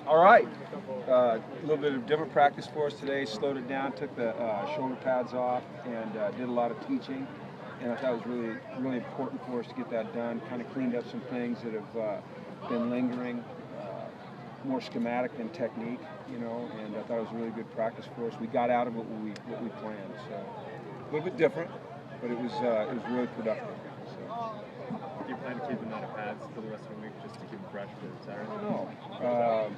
All right. A little bit of different practice for us today. Slowed it down, took the shoulder pads off, and did a lot of teaching. And I thought it was really important for us to get that done. Kind of cleaned up some things that have been lingering, more schematic than technique, you know. And I thought it was a really good practice for us. We got out of it what we planned. So a little bit different, but it was really productive. So. Do you plan to keep them out of pads for the rest of the week just to keep them fresh for Saturday? I don't know.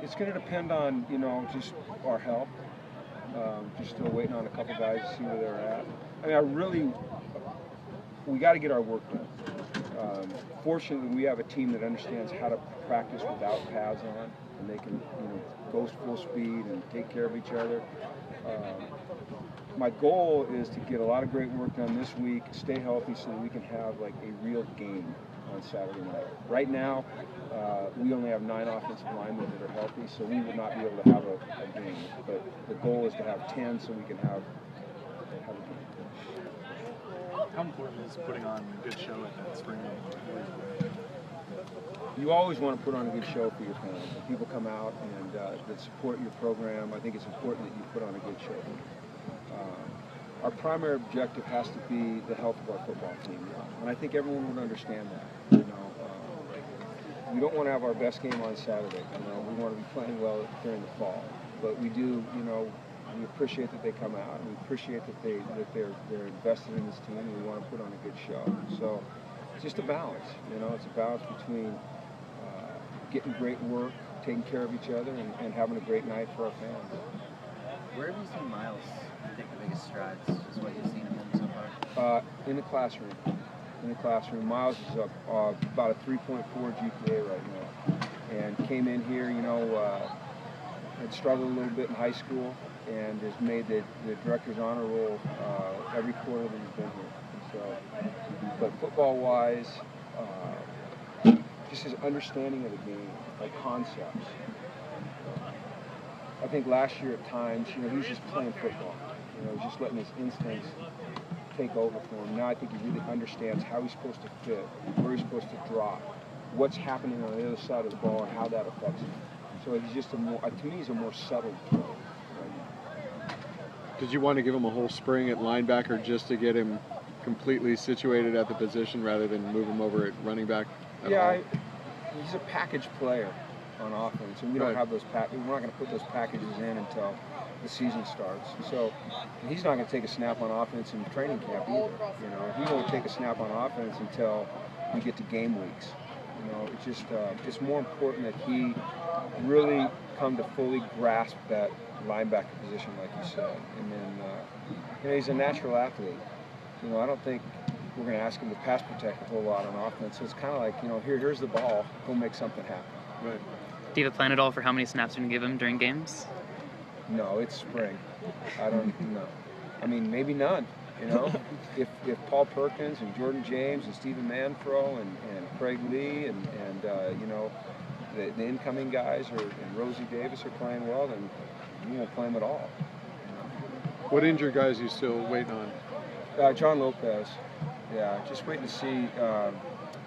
It's going to depend on, you know, just our health. Just still waiting on a couple guys to see where they're at. I mean, we got to get our work done. Fortunately, we have a team that understands how to practice without pads on, and they can, you know, go full speed and take care of each other. My goal is to get a lot of great work done this week, stay healthy so that we can have like a real game on Saturday night. Right now, we only have 9 offensive linemen that are healthy, so we would not be able to have a game. But the goal is to have 10 so we can have a game. How important is putting on a good show at that spring game? You always want to put on a good show for your fans. When people come out and that support your program, I think it's important that you put on a good show. Our primary objective has to be the health of our football team, and I think everyone would understand that. You know, we don't want to have our best game on Saturday. You know, we want to be playing well during the fall, but we do. You know, we appreciate that they come out, and we appreciate that they're invested in this team, and we want to put on a good show. So it's just a balance. You know, it's a balance between getting great work, taking care of each other, and having a great night for our fans. Where have you seen Miles take the biggest strides? Just what you've seen of him so far? In the classroom. In the classroom. Miles is about a 3.4 GPA right now, and came in here, you know, had struggled a little bit in high school, and has made the director's honor roll every quarter that he's been here. So, but football-wise, just his understanding of the game, like concepts. I think last year at times, you know, he was just playing football. You know, just letting his instincts take over for him. Now I think he really understands how he's supposed to fit, where he's supposed to drop, what's happening on the other side of the ball, and how that affects him. So he's just to me, he's a more settled player. Did you want to give him a whole spring at linebacker just to get him completely situated at the position rather than move him over at running back at all? He's a package player on offense, and we don't have those we're not going to put those packages in until the season starts. So he's not going to take a snap on offense in training camp either. You know, he won't take a snap on offense until we get to game weeks. You know, it's just it's more important that he really come to fully grasp that linebacker position, like you said. And then you know, he's a natural athlete. You know, I don't think we're going to ask him to pass protect a whole lot on offense. So it's kind of like, you know, here's the ball, go make something happen. Right. Do you have a plan at all for how many snaps you're going to give him during games? No, it's spring. I don't know. I mean, maybe none. You know, if Paul Perkins and Jordan James and Stephen Manfro and Craig Lee and you know, the incoming guys and Rosie Davis are playing well, then you won't play them at all. What injured guys are you still waiting on? John Lopez. Yeah, just waiting to see.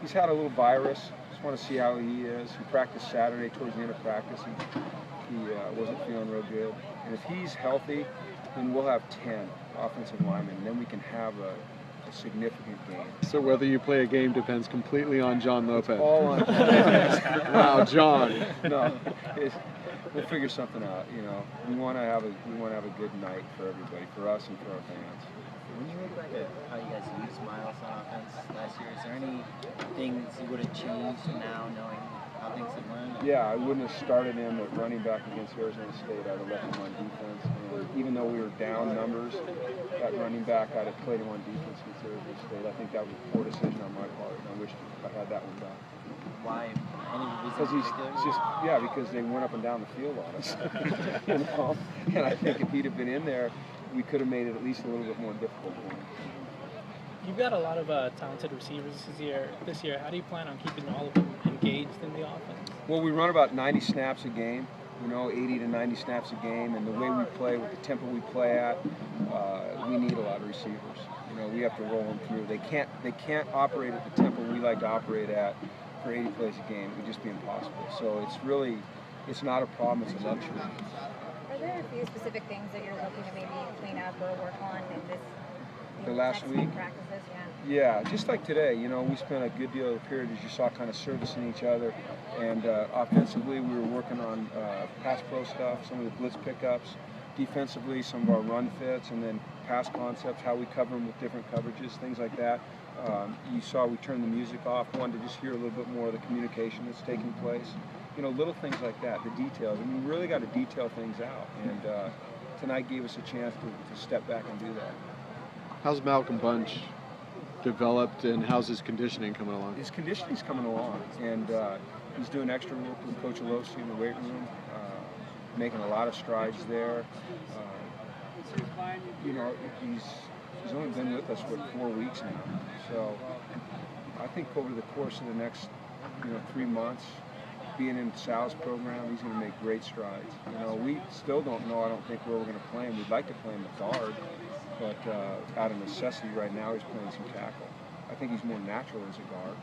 He's had a little virus. Just want to see how he is. He practiced Saturday. Towards the end of practice, he wasn't feeling real good. And if he's healthy, then we'll have 10 offensive linemen, and then we can have a significant game. So whether you play a game depends completely on John Lopez. It's all on. Wow, John. No, we'll figure something out. You know, we want to have a good night for everybody, for us and for our fans. When you look back at how you guys used Miles on offense last year, is there any things you would have changed now, knowing how things have went? Yeah, I wouldn't have started him at running back against Arizona State. I'd have left him on defense. And even though we were down numbers at running back, I'd have played him on defense against Arizona State. I think that was a poor decision on my part, and I wish I had that one done. Why? Any reason because because they went up and down the field on us. You know? And I think if he'd have been in there, we could have made it at least a little bit more difficult for him. You've got a lot of talented receivers this year. How do you plan on keeping all of them engaged in the offense? Well, we run about 90 snaps a game, you know, 80 to 90 snaps a game, and the way we play, with the tempo we play at, we need a lot of receivers. You know, we have to roll them through. They can't operate at the tempo we like to operate at for 80 plays a game. It would just be impossible. So it's not a problem, it's a luxury. Are there a few specific things that you're looking to maybe clean up or work on in this The last next week? practices? Yeah, just like today, we spent a good deal of the period, as you saw, kind of servicing each other. And offensively, we were working on pass pro stuff, some of the blitz pickups. Defensively, some of our run fits, and then pass concepts, how we cover them with different coverages, things like that. You saw we turned the music off, wanted to just hear a little bit more of the communication that's taking place. Little things like that, the details. We really got to detail things out. And tonight gave us a chance to step back and do that. How's Malcolm Bunch developed, and how's his conditioning coming along? His conditioning's coming along, and he's doing extra work with Coach Alosi in the weight room, making a lot of strides there. He's only been with us for 4 weeks now, so I think over the course of the next 3 months, being in Sal's program, he's going to make great strides. We still don't know, I don't think, where we're going to play him. We'd like to play him at guard, but out of necessity right now, he's playing some tackle. I think he's more natural as a guard.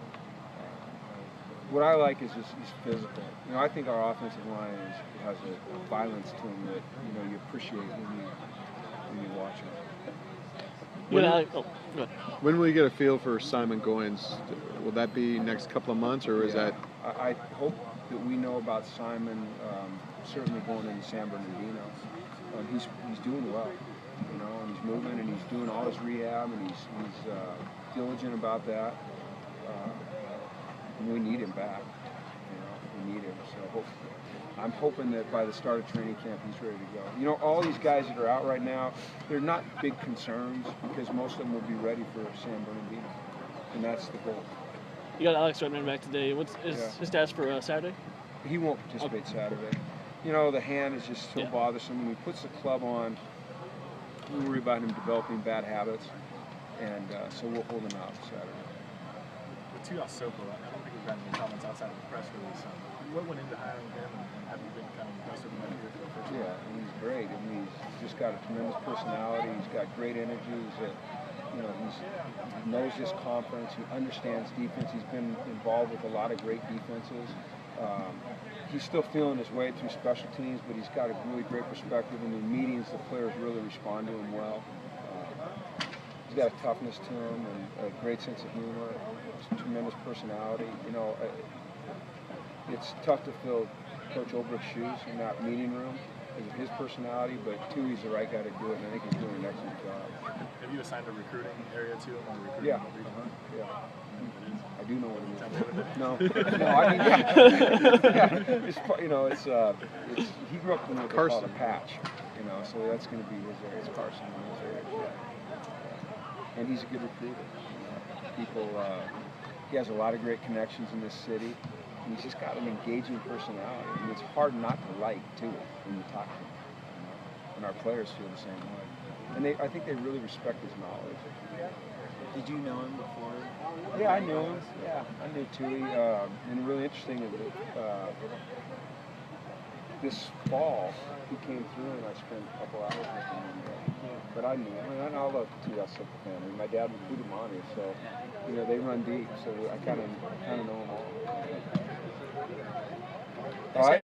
What I like is he's physical. I think our offensive line has a violence to him that you appreciate when you watch him. When will you get a feel for Simon Goins? Will that be next couple of months, or is that? I hope that we know about Simon certainly going into San Bernardino. He's doing well, and he's moving, and he's doing all his rehab, and he's diligent about that. And we need him back. We need him. So I'm hoping that by the start of training camp, he's ready to go. All these guys that are out right now, they're not big concerns because most of them will be ready for San Bernardino, and that's the goal. You got Alex Redmond back today. What's his stats for Saturday? He won't participate Saturday. The hand is just so bothersome. When he puts the club on, we worry about him developing bad habits, and so we'll hold him out Saturday. With Tuiasosopo, I don't think we've gotten any comments outside of the press release. What went into hiring him, and have you been kind of impressed with him here for the first time? Yeah, and he's great. He's just got a tremendous personality. He's got great energy. He knows this conference. He understands defense. He's been involved with a lot of great defenses. He's still feeling his way through special teams, but he's got a really great perspective. In the meetings, the players really respond to him well. He's got a toughness to him and a great sense of humor. He's a tremendous personality. It's tough to fill Coach Olbrich's shoes in that meeting room because of his personality, but Tui's the right guy to do it, and I think he's doing an excellent job. Have you assigned a recruiting area to him, or recruiting? Yeah. I do know what it is. No, It's he grew up in what they call the patch, so that's going to be his area. It's Carson in his area. And he's a good recruiter. He has a lot of great connections in this city. And he's just got an engaging personality. I mean, it's hard not to like Tui when you talk to him. And our players feel the same way. And I think they really respect his knowledge. Did you know him before? Yeah, I knew him. Yeah, I knew Tui. And really interesting is that this fall he came through and I spent a couple hours with him. But I knew him. I love the Tuiasosopo family. My dad was Budamani, so they run deep. So I kind of know them all. All right.